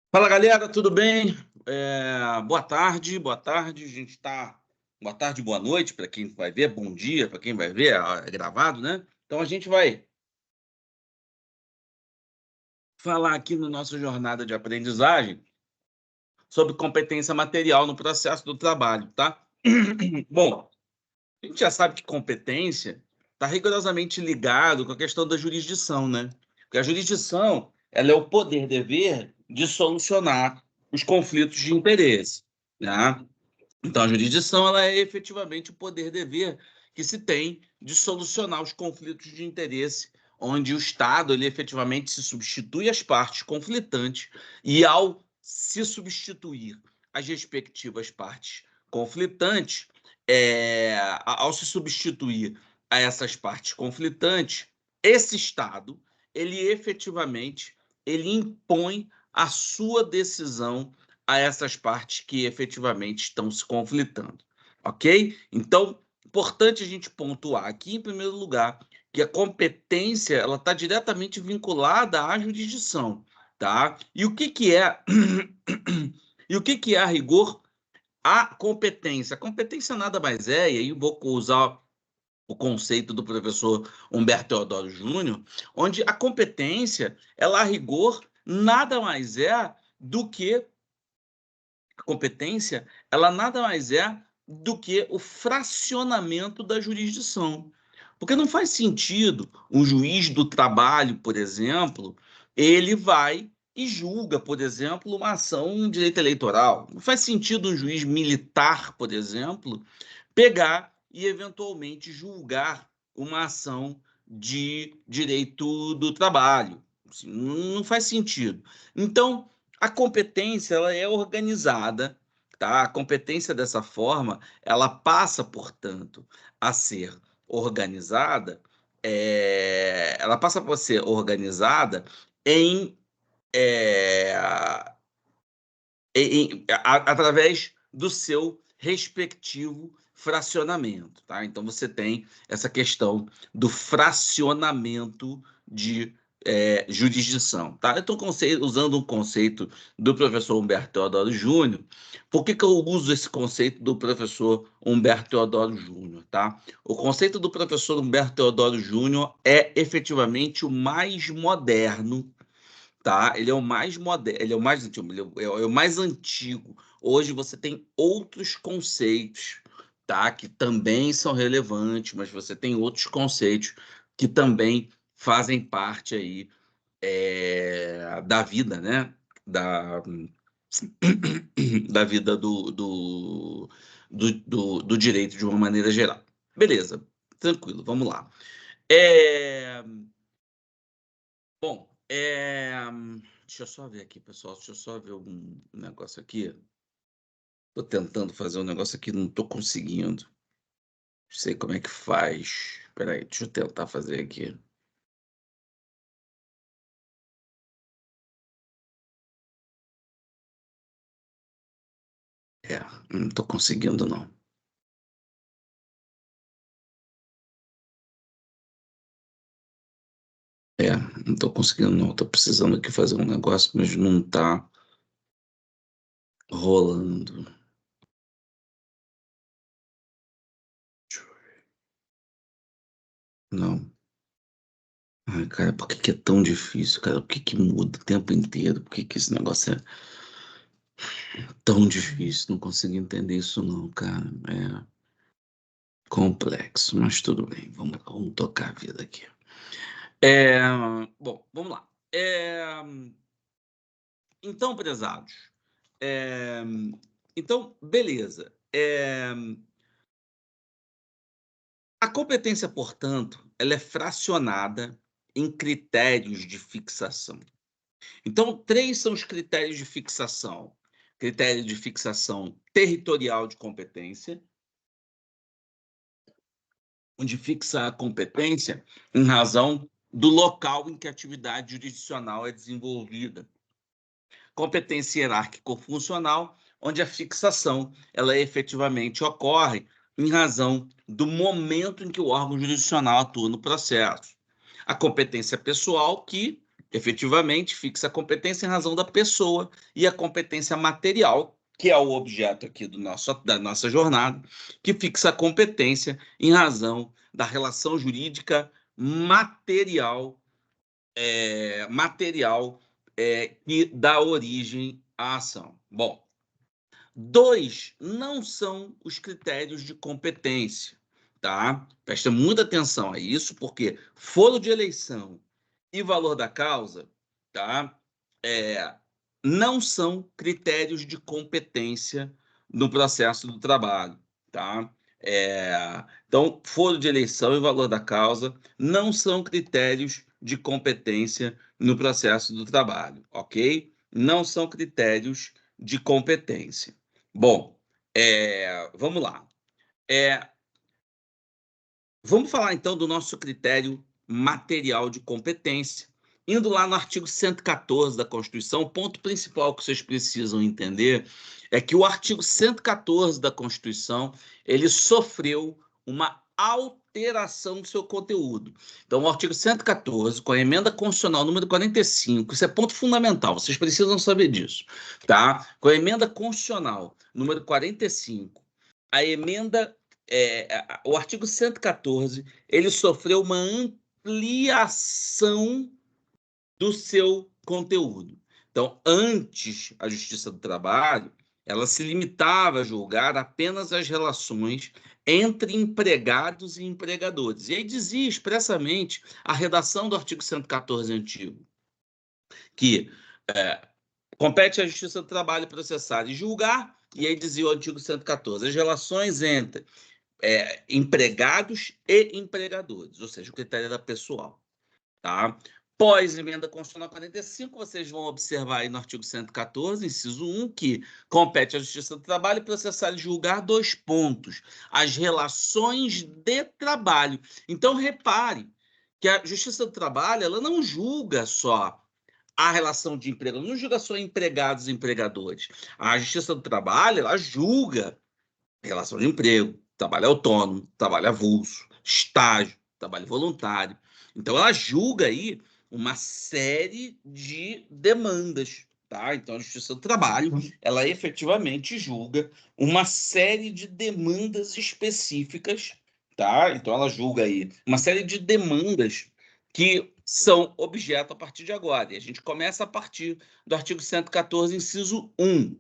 Fala galera, tudo bem? Boa tarde, boa tarde. A gente está. Boa tarde, boa noite para quem vai ver, bom dia para quem vai ver, é gravado, né? Então a gente vai falar aqui na nossa jornada de aprendizagem sobre competência material no processo do trabalho, tá? Bom, a gente já sabe que competência está rigorosamente ligado com a questão da jurisdição, né? Porque a jurisdição, ela é o poder-dever de solucionar os conflitos de interesse, né? Então, a jurisdição ela é efetivamente o poder-dever que se tem de solucionar os conflitos de interesse, onde o Estado ele efetivamente se substitui às partes conflitantes e, ao se substituir as respectivas partes conflitantes, ao se substituir a essas partes conflitantes, esse Estado ele efetivamente ele impõe a sua decisão a essas partes que efetivamente estão se conflitando, ok? Então, importante a gente pontuar aqui, em primeiro lugar, que a competência ela está diretamente vinculada à jurisdição, tá? E o que que é e o que que é a rigor a competência? A competência nada mais é, e aí eu vou usar o conceito do professor Humberto Teodoro Júnior, onde a competência, ela a rigor nada mais é do que a competência, ela nada mais é do que o fracionamento da jurisdição. Porque não faz sentido um juiz do trabalho, por exemplo, ele vai e julga, por exemplo, uma ação de direito eleitoral. Não faz sentido um juiz militar, por exemplo, pegar e eventualmente julgar uma ação de direito do trabalho. Assim, não faz sentido. Então, a competência ela é organizada, tá? A competência dessa forma, ela passa, portanto, a ser organizada, ela passa por ser organizada em, é, através do seu respectivo fracionamento, tá? Então você tem essa questão do fracionamento de jurisdição, tá? Eu estou usando um conceito do professor Humberto Teodoro Júnior. Por que que eu uso esse conceito do professor Humberto Teodoro Júnior, tá? O conceito do professor Humberto Teodoro Júnior é efetivamente o mais moderno, tá? Ele é o mais moderno, ele é o mais antigo, é o mais antigo. Hoje você tem outros conceitos, tá? Que também são relevantes, mas você tem outros conceitos que também fazem parte aí da vida, né? Da, da vida do direito de uma maneira geral. Beleza, tranquilo, vamos lá. É, Bom, deixa eu só ver aqui, pessoal. Deixa eu só ver algum negócio aqui. Tô tentando fazer um negócio aqui, não tô conseguindo. Não sei como é que faz. Espera aí, deixa eu tentar fazer aqui. É, não tô conseguindo, não. É, não tô conseguindo, não. Tô precisando aqui fazer um negócio, mas não tá rolando. Não. Ai, cara, por que que é tão difícil, cara? Por que que muda o tempo inteiro? Por que que esse negócio é tão difícil? Não consigo entender isso, não, cara. É complexo, mas tudo bem. Vamos tocar a vida aqui. É, Bom, vamos lá. Então, prezados, é, então, beleza. A competência, portanto, ela é fracionada em critérios de fixação. Então, três são os critérios de fixação: critério de fixação territorial de competência, onde fixa a competência em razão do local em que a atividade jurisdicional é desenvolvida. Competência hierárquico-funcional, onde a fixação ela efetivamente ocorre em razão do momento em que o órgão jurisdicional atua no processo. A competência pessoal, que efetivamente, fixa a competência em razão da pessoa e a competência material, que é o objeto aqui da nossa jornada, que fixa a competência em razão da relação jurídica material, que dá origem à ação. Bom, 2 não são os critérios de competência, tá? Presta muita atenção a isso, porque foro de eleição e valor da causa, tá? Não são critérios de competência no processo do trabalho, tá? Então, foro de eleição e valor da causa não são critérios de competência no processo do trabalho, ok? Não são critérios de competência. Bom, vamos lá. Vamos falar, então, do nosso critério material de competência. Indo lá no artigo 114 da Constituição, o ponto principal que vocês precisam entender é que o artigo 114 da Constituição, ele sofreu uma alteração do seu conteúdo. Então, o artigo 114, com a emenda constitucional número 45, isso é ponto fundamental, vocês precisam saber disso, tá? Com a emenda constitucional número 45, a emenda o artigo 114, ele sofreu uma ampliação do seu conteúdo. Então, antes, a Justiça do Trabalho, ela se limitava a julgar apenas as relações entre empregados e empregadores. E aí dizia expressamente a redação do artigo 114 antigo, que compete à Justiça do Trabalho processar e julgar, e aí dizia o artigo 114, as relações entre empregados e empregadores, ou seja, o critério era pessoal, tá? Pós-emenda constitucional 45, vocês vão observar aí no artigo 114, inciso 1, que compete à Justiça do Trabalho processar e julgar 2 pontos, as relações de trabalho. Então, repare que a Justiça do Trabalho, ela não julga só a relação de emprego, não julga só empregados e empregadores. A Justiça do Trabalho, ela julga relação de emprego, trabalho autônomo, trabalho avulso, estágio, trabalho voluntário. Então, ela julga aí uma série de demandas, tá? Então, a Justiça do Trabalho, ela efetivamente julga uma série de demandas específicas, tá? Então, ela julga aí uma série de demandas que são objeto a partir de agora. E a gente começa a partir do artigo 114, inciso 1,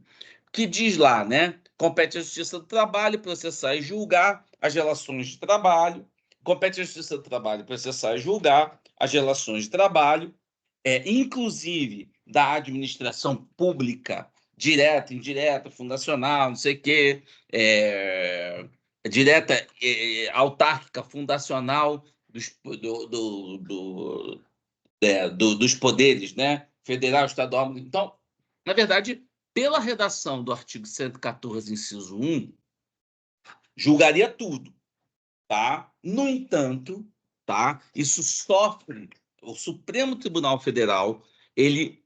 que diz lá, né? Compete à Justiça do Trabalho processar e julgar as relações de trabalho. Compete à Justiça do Trabalho processar e julgar as relações de trabalho, inclusive da administração pública, direta, indireta, fundacional, não sei o quê, direta, autárquica, fundacional dos poderes, né? Federal, estadual. Então, na verdade, pela redação do artigo 114, inciso 1, julgaria tudo, tá? No entanto, tá? Isso sofre, o Supremo Tribunal Federal, ele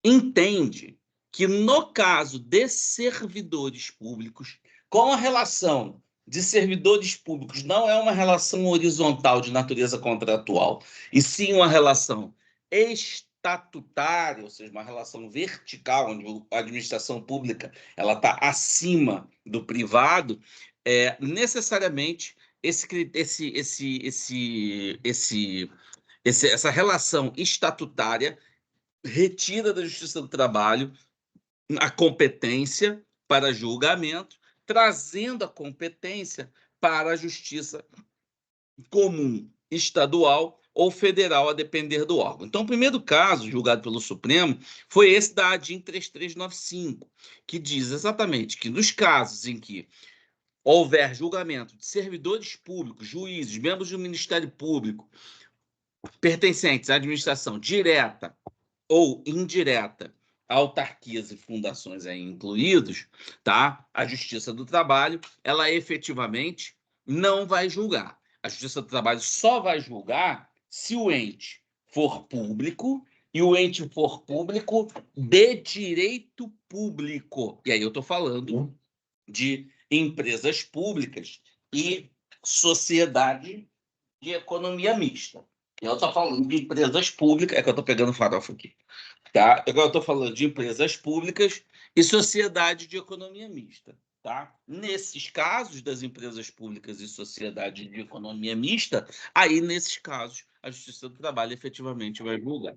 entende que no caso de servidores públicos, como a relação de servidores públicos não é uma relação horizontal de natureza contratual, e sim uma relação estatutária, ou seja, uma relação vertical, onde a administração pública ela está acima do privado, necessariamente essa relação estatutária retira da Justiça do Trabalho a competência para julgamento, trazendo a competência para a Justiça comum estadual ou federal, a depender do órgão. Então, o primeiro caso julgado pelo Supremo foi esse da ADIM 3395, que diz exatamente que nos casos em que houver julgamento de servidores públicos, juízes, membros do Ministério Público, pertencentes à administração direta ou indireta, autarquias e fundações aí incluídos, tá? A Justiça do Trabalho, ela efetivamente não vai julgar. A Justiça do Trabalho só vai julgar se o ente for público e o ente for público de direito público. E aí eu estou falando de empresas públicas e sociedade de economia mista, Eu estou falando de empresas públicas, é que eu estou pegando farofa aqui, tá? Agora eu estou falando de empresas públicas e sociedade de economia mista, tá? Nesses casos das empresas públicas e sociedade de economia mista, aí nesses casos a Justiça do Trabalho efetivamente vai julgar.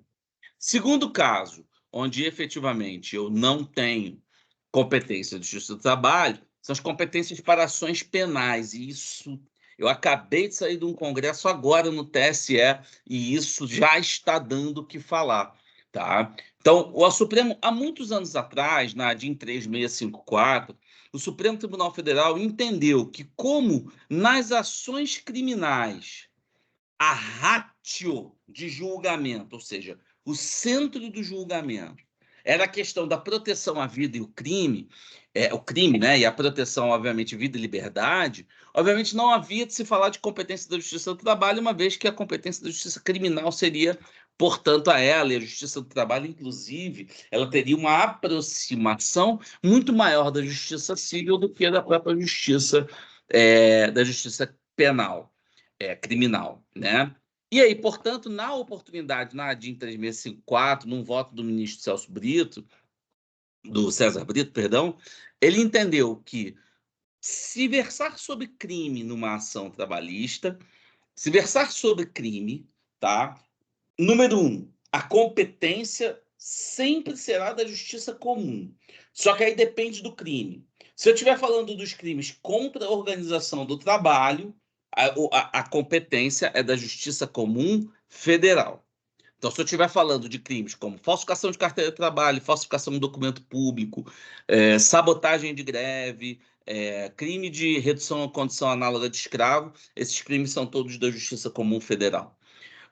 Segundo caso, onde efetivamente eu não tenho competência de Justiça do Trabalho, são as competências para ações penais. E isso, eu acabei de sair de um congresso agora no TSE, e isso já está dando o que falar. Tá? Então, o Supremo, há muitos anos atrás, na ADIM 3654, o Supremo Tribunal Federal entendeu que, como nas ações criminais a ratio de julgamento, ou seja, o centro do julgamento, era a questão da proteção à vida e o crime, né, e a proteção, obviamente, vida e liberdade, obviamente não havia de se falar de competência da Justiça do Trabalho, uma vez que a competência da Justiça Criminal seria, portanto, a ela, e a Justiça do Trabalho, inclusive, ela teria uma aproximação muito maior da Justiça Civil do que da própria Justiça, da Justiça Penal, criminal, né? E aí, portanto, na oportunidade, na ADIM 3654, num voto do ministro Celso Brito, do César Brito, perdão, ele entendeu que se versar sobre crime numa ação trabalhista, se versar sobre crime, tá? Número um, a competência sempre será da justiça comum. Só que aí depende do crime. Se eu estiver falando dos crimes contra a organização do trabalho, a competência é da justiça comum federal. Então, se eu estiver falando de crimes como falsificação de carteira de trabalho, falsificação de documento público, sabotagem de greve, crime de redução à condição análoga de escravo, esses crimes são todos da Justiça Comum Federal.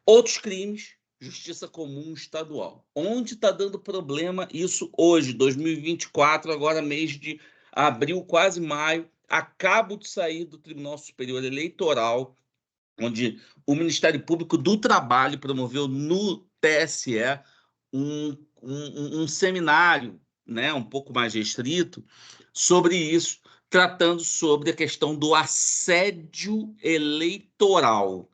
Outros crimes, Justiça Comum Estadual. Onde está dando problema isso hoje, 2024, agora mês de abril, quase maio, acabo de sair do Tribunal Superior Eleitoral, onde o Ministério Público do Trabalho promoveu no TSE um seminário, né, um pouco mais restrito, sobre isso, tratando sobre a questão do assédio eleitoral,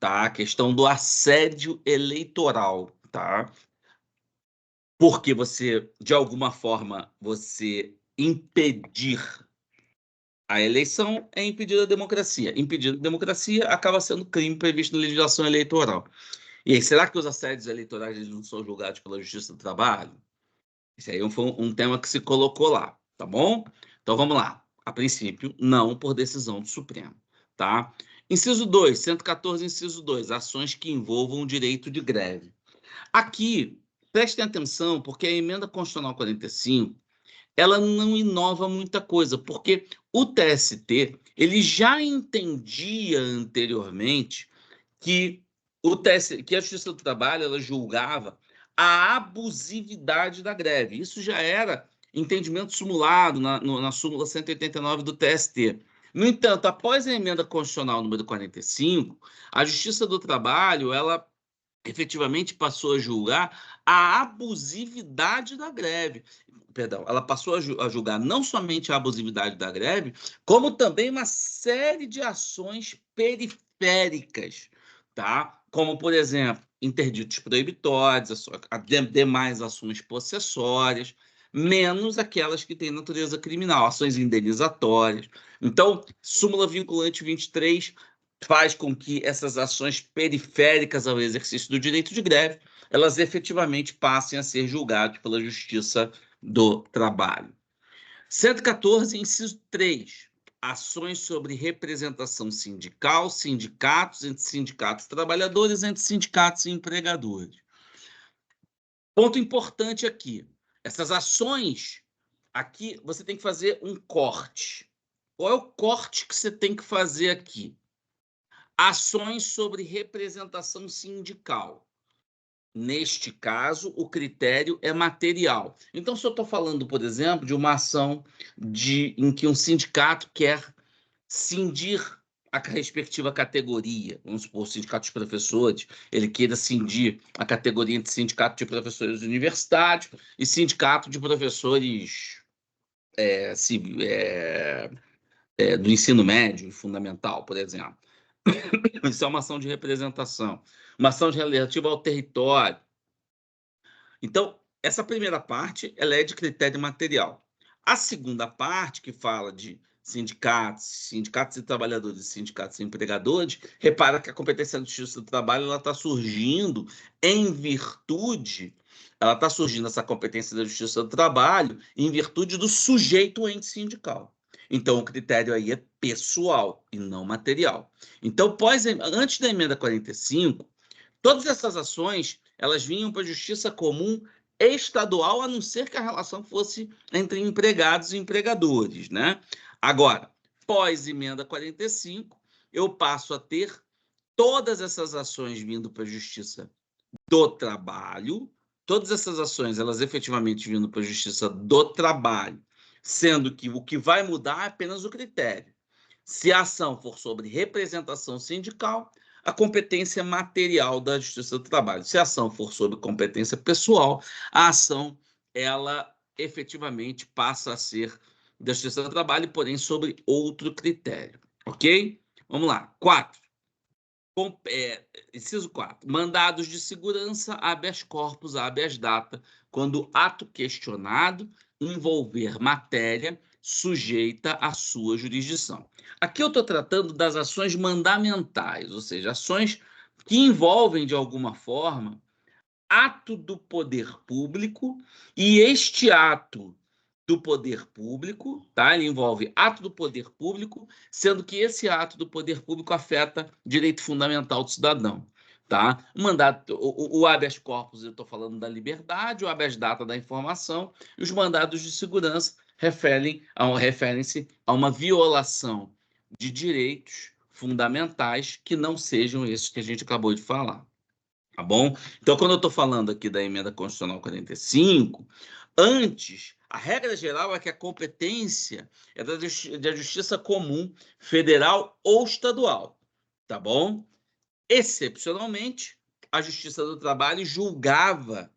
tá? A questão do assédio eleitoral, tá? Porque você, de alguma forma, você impedir a eleição é impedir a democracia. Impedir a democracia acaba sendo crime previsto na legislação eleitoral. E aí, será que os assédios eleitorais eles não são julgados pela Justiça do Trabalho? Esse aí foi um tema que se colocou lá, tá bom? Então vamos lá. A princípio, não por decisão do Supremo, tá? Inciso 2, 114, inciso 2, ações que envolvam o direito de greve. Aqui, prestem atenção, porque a emenda constitucional 45 ela não inova muita coisa, porque o TST ele já entendia anteriormente que que a Justiça do Trabalho ela julgava a abusividade da greve. Isso já era entendimento simulado na súmula 189 do TST. No entanto, após a emenda constitucional número 45, a Justiça do Trabalho ela efetivamente passou a julgar a abusividade da greve. Perdão, ela passou a julgar não somente a abusividade da greve, como também uma série de ações periféricas, tá? Como, por exemplo, interditos proibitórios, demais ações possessórias, menos aquelas que têm natureza criminal, ações indenizatórias. Então, súmula vinculante 23 faz com que essas ações periféricas ao exercício do direito de greve, elas efetivamente passem a ser julgadas pela Justiça do Trabalho. 114, inciso 3, ações sobre representação sindical, sindicatos, entre sindicatos trabalhadores, entre sindicatos e empregadores. Ponto importante aqui, essas ações, aqui você tem que fazer um corte. Qual é o corte que você tem que fazer aqui? Ações sobre representação sindical. Neste caso, o critério é material. Então, se eu estou falando, por exemplo, de uma ação em que um sindicato quer cindir a respectiva categoria, vamos supor, o sindicato de professores, ele queira cindir a categoria entre sindicato de professores universitários e sindicato de professores do ensino médio e fundamental, por exemplo. Isso é uma ação de representação, uma ação relativa ao território. Então, essa primeira parte, ela é de critério material. A segunda parte, que fala de sindicatos e trabalhadores, sindicatos e empregadores, repara que a competência da Justiça do Trabalho ela está surgindo em virtude, ela está surgindo essa competência da Justiça do Trabalho em virtude do sujeito ente sindical. Então, o critério aí é pessoal e não material. Então, antes da emenda 45, todas essas ações elas vinham para a Justiça Comum estadual, a não ser que a relação fosse entre empregados e empregadores, né? Agora, pós-emenda 45, eu passo a ter todas essas ações vindo para a Justiça do Trabalho, todas essas ações, elas efetivamente vindo para a Justiça do Trabalho, sendo que o que vai mudar é apenas o critério. Se a ação for sobre representação sindical, a competência material da Justiça do Trabalho. Se a ação for sobre competência pessoal, a ação, ela efetivamente passa a ser da Justiça do Trabalho, porém sobre outro critério. Ok? Vamos lá. 4. Inciso 4. Mandados de segurança, habeas corpus, habeas data, quando ato questionado envolver matéria sujeita à sua jurisdição. Aqui eu estou tratando das ações mandamentais, ou seja, ações que envolvem, de alguma forma, ato do poder público, e este ato do poder público, tá? Ele envolve ato do poder público, sendo que esse ato do poder público afeta direito fundamental do cidadão, tá? O mandato, o habeas corpus, eu estou falando da liberdade, o habeas data da informação, e os mandados de segurança referem-se a uma violação de direitos fundamentais que não sejam esses que a gente acabou de falar. Tá bom? Então, quando eu estou falando aqui da emenda constitucional 45, antes, a regra geral é que a competência é da Justiça Comum Federal ou estadual, tá bom? Excepcionalmente, a Justiça do Trabalho julgava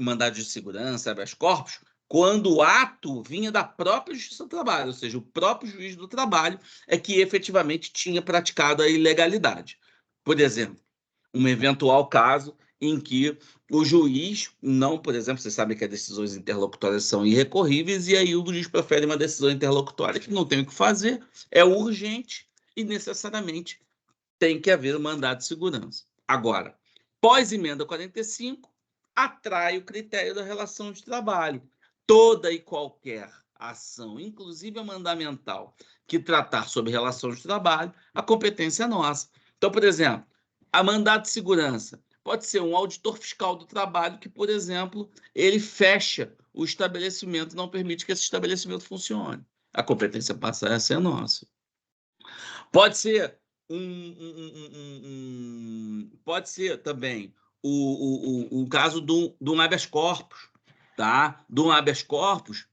mandado de segurança, habeas corpus, quando o ato vinha da própria Justiça do Trabalho, ou seja, o próprio juiz do trabalho é que efetivamente tinha praticado a ilegalidade. Por exemplo, um eventual caso em que o juiz não, por exemplo, você sabe que as decisões interlocutórias são irrecorríveis, e aí o juiz profere uma decisão interlocutória que não tem o que fazer, é urgente e necessariamente tem que haver um mandado de segurança. Agora, pós-emenda 45, atrai o critério da relação de trabalho. Toda e qualquer ação, inclusive a mandamental, que tratar sobre relação de trabalho, a competência é nossa. Então, por exemplo, a mandado de segurança pode ser um auditor fiscal do trabalho que, por exemplo, ele fecha o estabelecimento, não permite que esse estabelecimento funcione. A competência passa a ser nossa. Pode ser pode ser também o caso de um habeas corpus, tá? De um habeas corpus,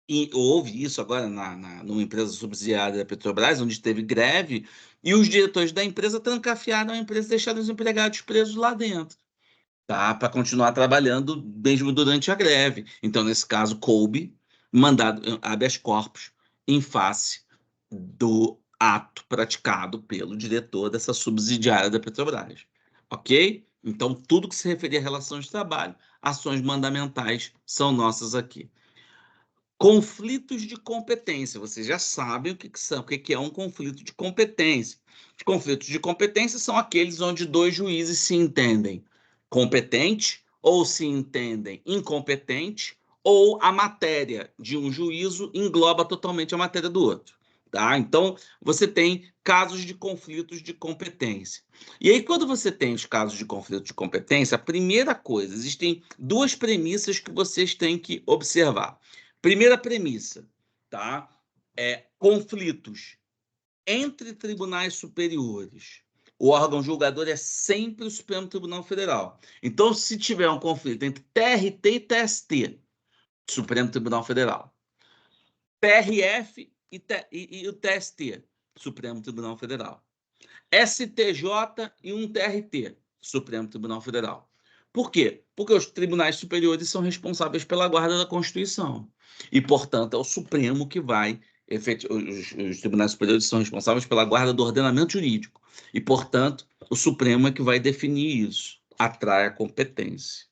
e houve isso agora numa empresa subsidiária da Petrobras, onde teve greve, e os diretores da empresa trancafiaram a empresa e deixaram os empregados presos lá dentro, tá? Para continuar trabalhando mesmo durante a greve. Então, nesse caso, coube mandado habeas corpus em face do ato praticado pelo diretor dessa subsidiária da Petrobras. Ok? Então, tudo que se referir à relação de trabalho, ações mandamentais são nossas aqui. Conflitos de competência. Vocês já sabem o que são, o que é um conflito de competência. Os conflitos de competência são aqueles onde dois juízes se entendem competentes ou se entendem incompetentes, ou a matéria de um juízo engloba totalmente a matéria do outro. Tá? Então, você tem casos de conflitos de competência. E aí, quando você tem os casos de conflito de competência, a primeira coisa, existem duas premissas que vocês têm que observar. Primeira premissa, tá? Conflitos entre tribunais superiores. O órgão julgador é sempre o Supremo Tribunal Federal. Então, se tiver um conflito entre TRT e TST, Supremo Tribunal Federal, PRF e o TST, Supremo Tribunal Federal, STJ e um TRT, Supremo Tribunal Federal. Por quê? Porque os tribunais superiores são responsáveis pela guarda da Constituição. E, portanto, é o Supremo que vai os tribunais superiores são responsáveis pela guarda do ordenamento jurídico. E, portanto, o Supremo é que vai definir isso. Atrai a competência.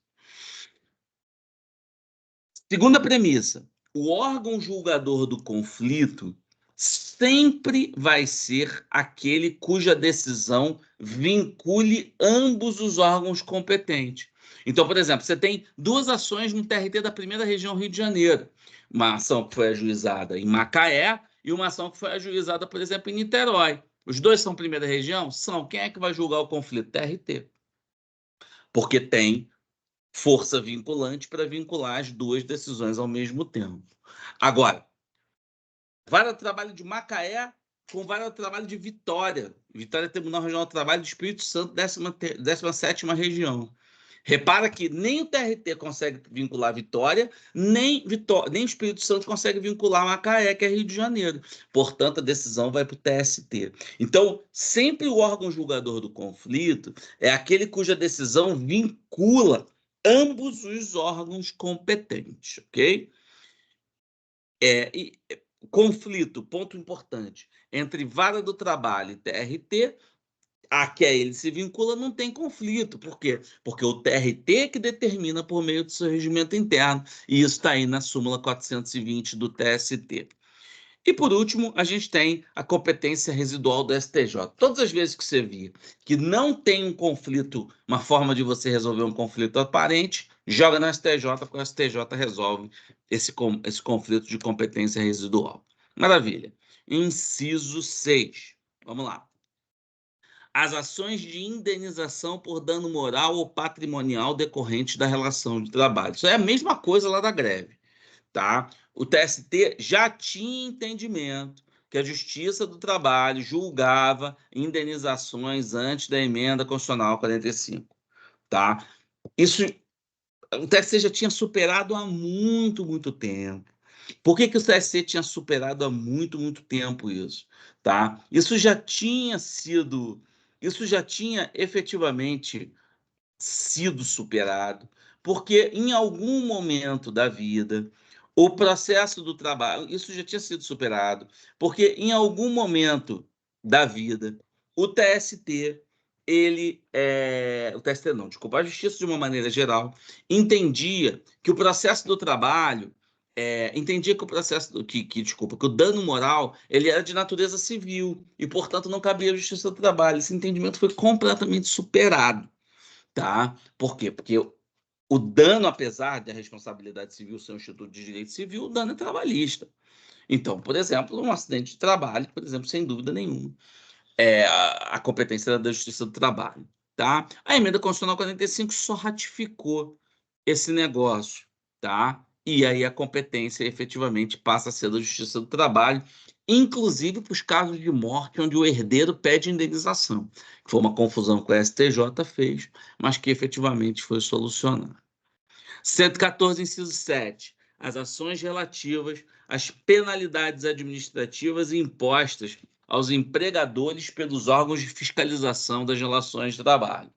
Segunda premissa: o órgão julgador do conflito sempre vai ser aquele cuja decisão vincule ambos os órgãos competentes. Então, por exemplo, você tem duas ações no TRT da primeira região Rio de Janeiro. Uma ação que foi ajuizada em Macaé e uma ação que foi ajuizada, por exemplo, em Niterói. Os dois são primeira região? São. Quem é que vai julgar o conflito? TRT. Porque tem força vinculante para vincular as duas decisões ao mesmo tempo. Agora, vara do trabalho de Macaé com vara do trabalho de Vitória. Vitória, Tribunal Regional do Trabalho do Espírito Santo, 17ª região. Repara que nem o TRT consegue vincular Vitória, nem o Espírito Santo consegue vincular Macaé, que é Rio de Janeiro. Portanto, a decisão vai para o TST. Então, sempre o órgão julgador do conflito é aquele cuja decisão vincula ambos os órgãos competentes, ok? Conflito, ponto importante, entre vara do trabalho e TRT, a que a ele se vincula não tem conflito. Por quê? Porque o TRT é que determina por meio do seu regimento interno, e isso está aí na súmula 420 do TST. E, por último, a gente tem a competência residual do STJ. Todas as vezes que você vir que não tem um conflito, uma forma de você resolver um conflito aparente, joga no STJ, porque o STJ resolve esse conflito de competência residual. Maravilha. Inciso 6. Vamos lá. As ações de indenização por dano moral ou patrimonial decorrentes da relação de trabalho. Isso é a mesma coisa lá da greve. Tá? O TST já tinha entendimento que a Justiça do Trabalho julgava indenizações antes da emenda constitucional 45. Tá? Isso, o TST já tinha superado há muito, muito tempo. Por que o TST tinha superado há muito, muito tempo isso? Tá? Isso já tinha efetivamente sido superado, porque em algum momento da vida, o processo do trabalho, isso já tinha sido superado, porque em algum momento da vida, o TST, o TST não, desculpa, a Justiça de uma maneira geral, entendia que o processo do trabalho, entendia que o processo, desculpa, que o dano moral, ele era de natureza civil, e, portanto, não cabia à Justiça do Trabalho. Esse entendimento foi completamente superado. Tá? Por quê? Porque o dano, apesar da responsabilidade civil ser um instituto de direito civil, o dano é trabalhista. Então, por exemplo, um acidente de trabalho, por exemplo, sem dúvida nenhuma, a competência era da Justiça do Trabalho. Tá? A emenda constitucional 45 só ratificou esse negócio. Tá? E aí a competência efetivamente passa a ser da Justiça do Trabalho, inclusive para os casos de morte onde o herdeiro pede indenização, que foi uma confusão que o STJ fez, mas que efetivamente foi solucionada. 114, inciso 7. As ações relativas às penalidades administrativas impostas aos empregadores pelos órgãos de fiscalização das relações de trabalho.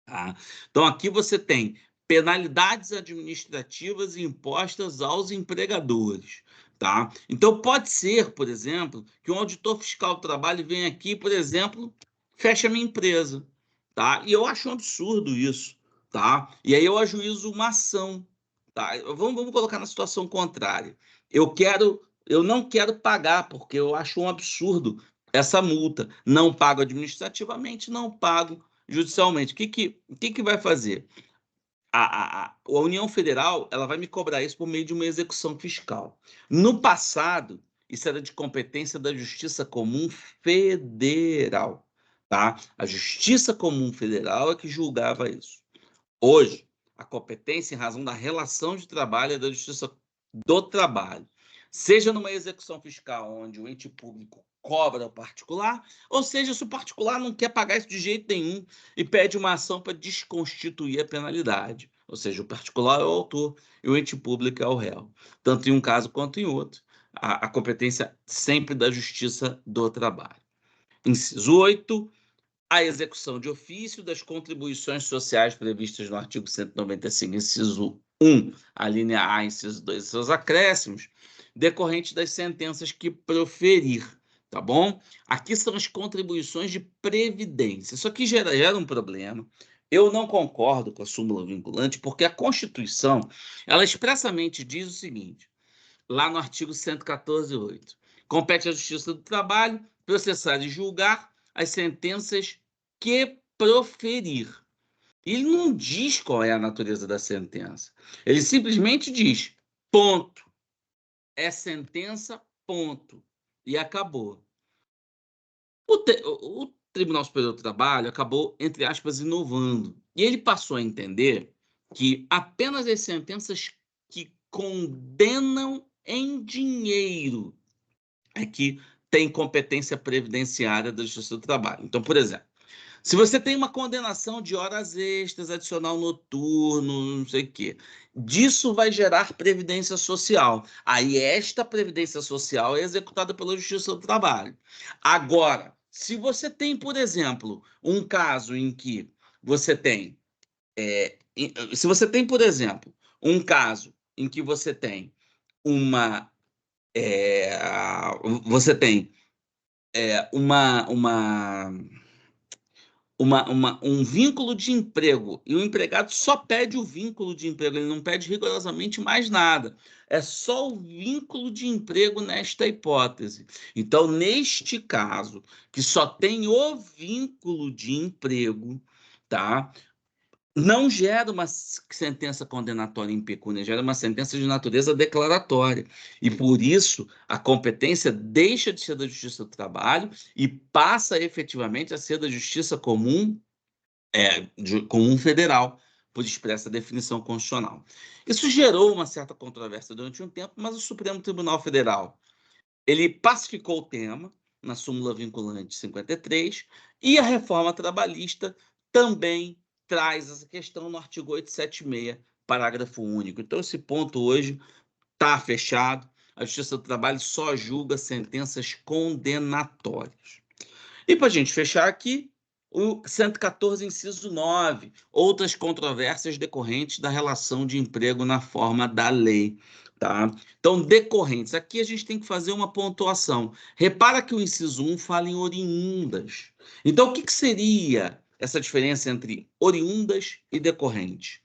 Tá? Então, aqui você tem penalidades administrativas impostas aos empregadores. Tá? Então, pode ser, por exemplo, que um auditor fiscal do trabalho venha aqui, por exemplo, fecha minha empresa. Tá? E eu acho um absurdo isso. Tá? E aí eu ajuizo uma ação. Tá? Vamos colocar na situação contrária. Eu não quero pagar, porque eu acho um absurdo essa multa. Não pago administrativamente, não pago judicialmente. O que vai fazer? A União Federal, ela vai me cobrar isso por meio de uma execução fiscal. No passado, isso era de competência da Justiça Comum Federal. Tá? A Justiça Comum Federal é que julgava isso. Hoje, a competência em razão da relação de trabalho é da Justiça do Trabalho. Seja numa execução fiscal onde o ente público cobra ao particular, ou seja, se o particular não quer pagar isso de jeito nenhum e pede uma ação para desconstituir a penalidade. Ou seja, o particular é o autor e o ente público é o réu. Tanto em um caso quanto em outro. A competência sempre da Justiça do Trabalho. Inciso 8. A execução de ofício das contribuições sociais previstas no artigo 195, inciso 1, a linha A, inciso 2, seus acréscimos, decorrente das sentenças que proferir, tá bom? Aqui são as contribuições de previdência. Isso aqui gera um problema. Eu não concordo com a súmula vinculante, porque a Constituição, ela expressamente diz o seguinte, lá no artigo 114.8, compete à Justiça do Trabalho processar e julgar as sentenças que proferir. Ele não diz qual é a natureza da sentença. Ele simplesmente diz, ponto. É sentença, ponto. E acabou. O Tribunal Superior do Trabalho acabou, entre aspas, inovando. E ele passou a entender que apenas as sentenças que condenam em dinheiro é que tem competência previdenciária da Justiça do Trabalho. Então, por exemplo, se você tem uma condenação de horas extras, adicional noturno, não sei o quê, disso vai gerar previdência social. Aí esta previdência social é executada pela Justiça do Trabalho. Agora, se você tem, por exemplo, um caso em que você tem, se você tem, por exemplo, um caso em que você tem uma, é, você tem um vínculo de emprego e o empregado só pede o vínculo de emprego, ele não pede rigorosamente mais nada. É só o vínculo de emprego nesta hipótese. Então, neste caso, que só tem o vínculo de emprego, tá? Não gera uma sentença condenatória em pecúnia, gera uma sentença de natureza declaratória. E, por isso, a competência deixa de ser da Justiça do Trabalho e passa efetivamente a ser da Justiça Comum, comum federal, por expressa definição constitucional. Isso gerou uma certa controvérsia durante um tempo, mas o Supremo Tribunal Federal ele pacificou o tema na súmula vinculante 53 e a reforma trabalhista também traz essa questão no artigo 876, parágrafo único. Então, esse ponto hoje está fechado. A Justiça do Trabalho só julga sentenças condenatórias. E para a gente fechar aqui, o 114, inciso 9, outras controvérsias decorrentes da relação de emprego na forma da lei. Tá? Então, decorrentes. Aqui a gente tem que fazer uma pontuação. Repara que o inciso 1 fala em oriundas. Então, o que seria essa diferença entre oriundas e decorrentes?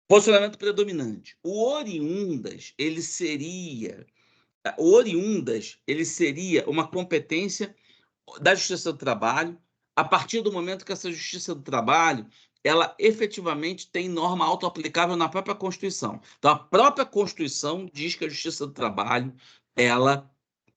Posicionamento predominante. O oriundas, ele seria uma competência da Justiça do Trabalho, a partir do momento que essa Justiça do Trabalho ela efetivamente tem norma autoaplicável na própria Constituição. Então, a própria Constituição diz que a Justiça do Trabalho,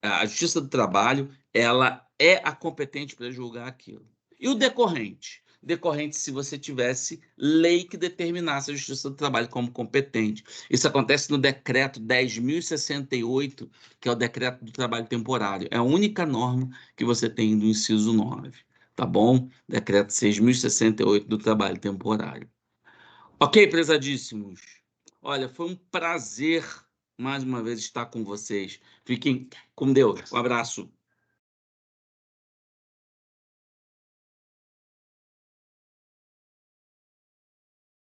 a Justiça do Trabalho, ela é a competente para julgar aquilo. E o decorrente? Decorrente se você tivesse lei que determinasse a Justiça do Trabalho como competente. Isso acontece no decreto 10.068, que é o decreto do trabalho temporário. É a única norma que você tem do inciso 9, tá bom? Decreto 6.068 do trabalho temporário. Ok, prezadíssimos? Olha, foi um prazer mais uma vez estar com vocês. Fiquem com Deus. Um abraço.